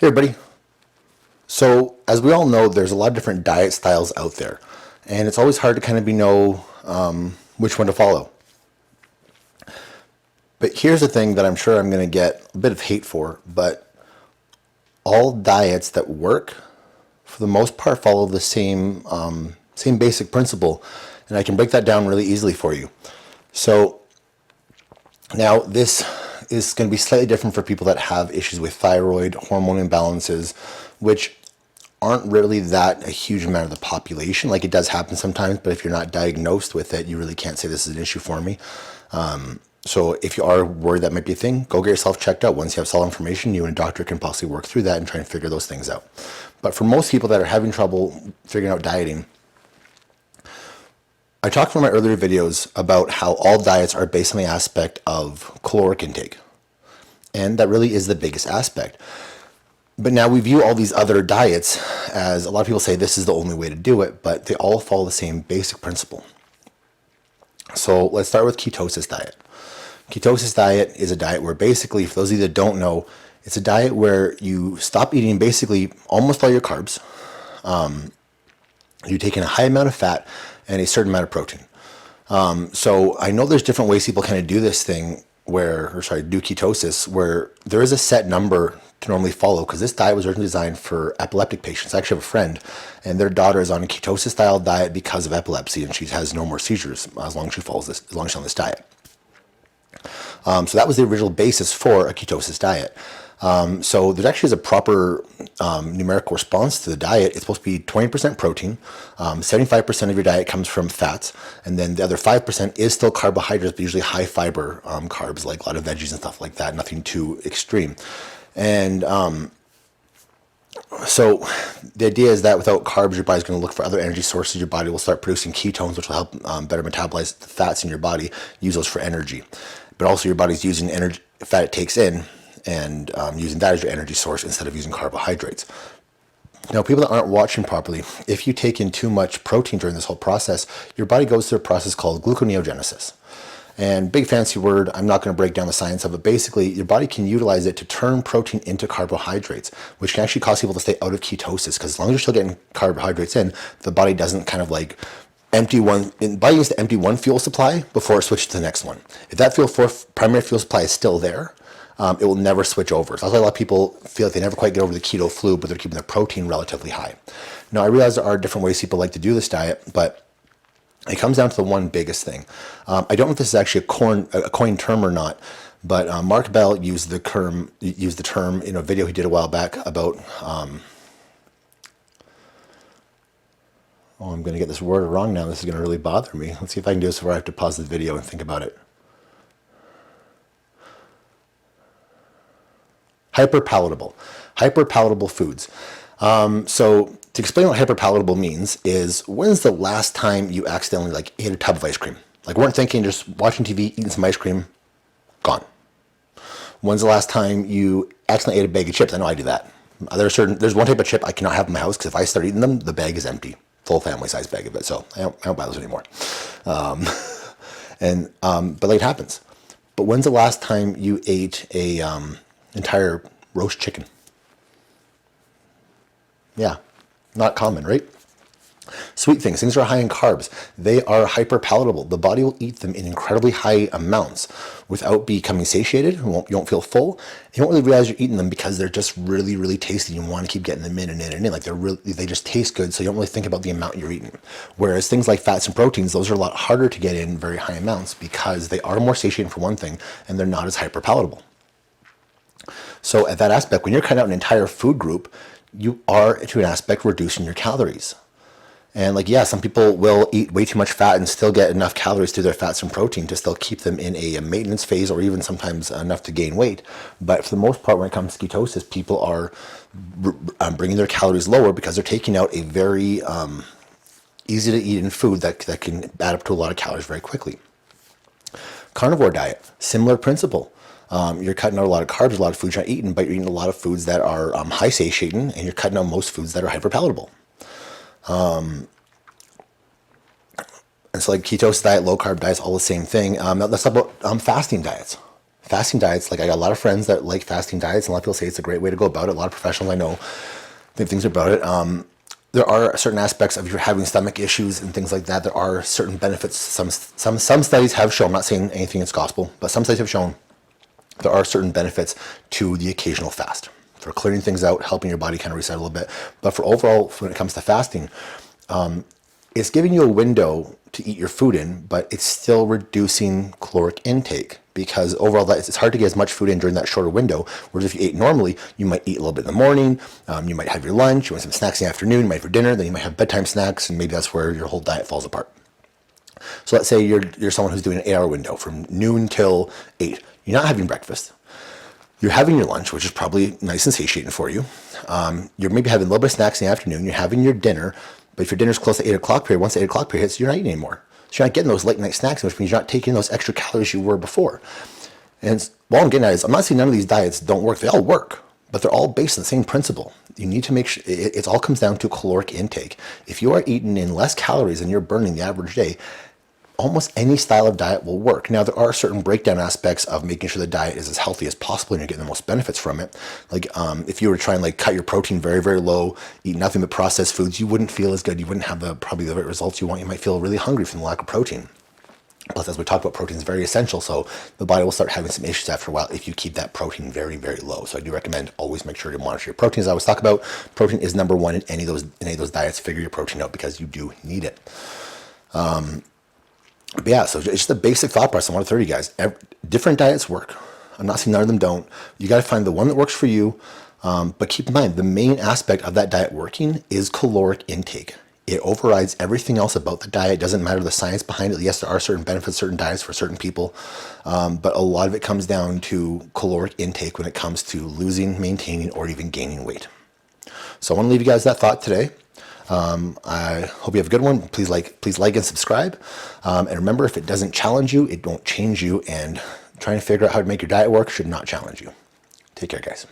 Hey everybody. So as we all know, there's a lot of different diet styles out there, and it's always hard to kind of know which one to follow. But here's the thing that I'm sure I'm going to get a bit of hate for, but all diets that work, for the most part, follow the same basic principle, and I can break that down really easily for you. So now this is going to be slightly different for people that have issues with thyroid, hormone imbalances, which aren't really that a huge amount of the population. Like, it does happen sometimes, but if you're not diagnosed with it, you really can't say this is an issue for me. So if you are worried that might be a thing, go get yourself checked out. Once you have solid information, you and a doctor can possibly work through that and try and figure those things out. But for most people that are having trouble figuring out dieting, I talked from my earlier videos about how all diets are based on the aspect of caloric intake. And that really is the biggest aspect. But now we view all these other diets as, a lot of people say this is the only way to do it, but they all follow the same basic principle. So let's start with ketosis diet. Ketosis diet is a diet where basically, for those of you that don't know, it's a diet where you stop eating basically almost all your carbs. You take in a high amount of fat and a certain amount of protein. So I know there's different ways people kind of do this thing do ketosis, where there is a set number to normally follow, because this diet was originally designed for epileptic patients. I actually have a friend, and their daughter is on a ketosis style diet because of epilepsy, and she has no more seizures as long as she follows this, as long as she's on this diet. So that was the original basis for a ketosis diet. So there actually is a proper numerical response to the diet. It's supposed to be 20% protein, 75% of your diet comes from fats, and then the other 5% is still carbohydrates, but usually high fiber carbs, like a lot of veggies and stuff like that, nothing too extreme. And so the idea is that without carbs, your body's going to look for other energy sources. Your body will start producing ketones, which will help better metabolize the fats in your body, use those for energy. But also your body's using energy, fat it takes in, and using that as your energy source instead of using carbohydrates. Now, people that aren't watching properly, if you take in too much protein during this whole process, your body goes through a process called gluconeogenesis. And big fancy word, I'm not going to break down the science of it. Basically, your body can utilize it to turn protein into carbohydrates, which can actually cause people to stay out of ketosis, because as long as you're still getting carbohydrates in, the body doesn't kind of like the body needs to empty one fuel supply before it switches to the next one. If that primary fuel supply is still there, it will never switch over. So that's why a lot of people feel like they never quite get over the keto flu, but they're keeping their protein relatively high. Now, I realize there are different ways people like to do this diet, but it comes down to the one biggest thing. I don't know if this is actually a coined term or not, but Mark Bell used the term in a video he did a while back about I'm going to get this word wrong now. This is going to really bother me. Let's see if I can do this before I have to pause the video and think about it. Hyperpalatable. Hyperpalatable foods. So to explain what hyperpalatable means is, when's the last time you accidentally ate a tub of ice cream? Weren't thinking, just watching TV, eating some ice cream, gone. When's the last time you accidentally ate a bag of chips? I know I do that. There's one type of chip I cannot have in my house, because if I start eating them, the bag is empty. Full family size bag of it, so I don't buy those anymore. But it happens. But when's the last time you ate a entire roast chicken? Yeah, not common, right? Sweet things that are high in carbs, they are hyperpalatable. The body will eat them in incredibly high amounts without becoming satiated. You won't feel full. You won't really realize you're eating them because they're just really, really tasty. You want to keep getting them in and in and in. They just taste good, so you don't really think about the amount you're eating. Whereas things like fats and proteins, those are a lot harder to get in very high amounts because they are more satiating for one thing, and they're not as hyperpalatable. So at that aspect, when you're cutting out an entire food group, you are, to an aspect, reducing your calories. And some people will eat way too much fat and still get enough calories through their fats and protein to still keep them in a maintenance phase, or even sometimes enough to gain weight. But for the most part, when it comes to ketosis, people are bringing their calories lower because they're taking out a very easy to eat in food that can add up to a lot of calories very quickly. Carnivore diet, similar principle. You're cutting out a lot of carbs, a lot of foods you're not eating, but you're eating a lot of foods that are high satiating, and you're cutting out most foods that are hyperpalatable. And so ketosis diet, low carb diets, all the same thing. Let's talk about fasting diets. Fasting diets, like I got a lot of friends that like fasting diets, and a lot of people say it's a great way to go about it. A lot of professionals I know think things about it. There are certain aspects of if you're having stomach issues and things like that. There are certain benefits. Some studies have shown. I'm not saying anything is gospel, but some studies have shown there are certain benefits to the occasional fast for clearing things out, helping your body kind of reset a little bit. But for overall, when it comes to fasting, it's giving you a window to eat your food in, but it's still reducing caloric intake because overall it's hard to get as much food in during that shorter window. Whereas if you ate normally, you might eat a little bit in the morning, you might have your lunch, you want some snacks in the afternoon, you might have your dinner, then you might have bedtime snacks, and maybe that's where your whole diet falls apart. So let's say you're someone who's doing an 8-hour window from noon till 8. You're not having breakfast. You're having your lunch, which is probably nice and satiating for you. You're maybe having a little bit of snacks in the afternoon. You're having your dinner. But if your dinner's close to 8 o'clock period, once the 8 o'clock period hits, you're not eating anymore. So you're not getting those late night snacks, which means you're not taking those extra calories you were before. And what I'm getting at is, I'm not saying none of these diets don't work. They all work, but they're all based on the same principle. You need to make sure it all comes down to caloric intake. If you are eating in less calories than you're burning the average day, almost any style of diet will work. Now, there are certain breakdown aspects of making sure the diet is as healthy as possible and you're getting the most benefits from it. Like if you were trying to like cut your protein very, very low, eat nothing but processed foods, you wouldn't feel as good. You wouldn't have probably the right results you want. You might feel really hungry from the lack of protein. Plus, as we talked about, protein is very essential, so the body will start having some issues after a while if you keep that protein very, very low. So I do recommend always make sure to monitor your protein. As I always talk about, protein is number one in any of those diets. Figure your protein out because you do need it. But yeah, so it's just a basic thought process I want to throw you guys. Different diets work. I'm not saying none of them don't. You got to find the one that works for you. But keep in mind, the main aspect of that diet working is caloric intake. It overrides everything else about the diet. It doesn't matter the science behind it. Yes, there are certain benefits, certain diets for certain people. But a lot of it comes down to caloric intake when it comes to losing, maintaining, or even gaining weight. So I want to leave you guys that thought today. I hope you have a good one. Please like and subscribe. And remember, if it doesn't challenge you, it won't change you. And trying to figure out how to make your diet work should not challenge you. Take care, guys.